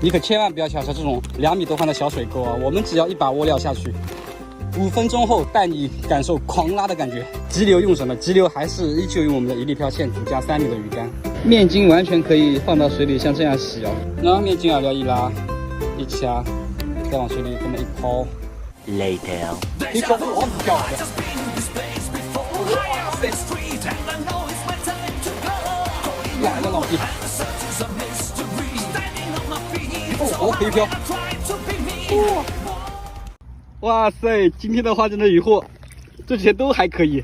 你可千万不要小瞧这种2米多宽的小水沟啊！我们只要一把窝料下去，5分钟后带你感受狂拉的感觉。急流用什么？急流还是依旧用我们的一粒漂线组加3米的鱼竿。面筋完全可以放到水里像这样洗哦，然后面筋饵料一拉一掐，再往水里这么一抛。Later， 你搞我不掉的。来了老弟。哦，可以飘。哇塞，今天的话真的渔获，这几天都还可以。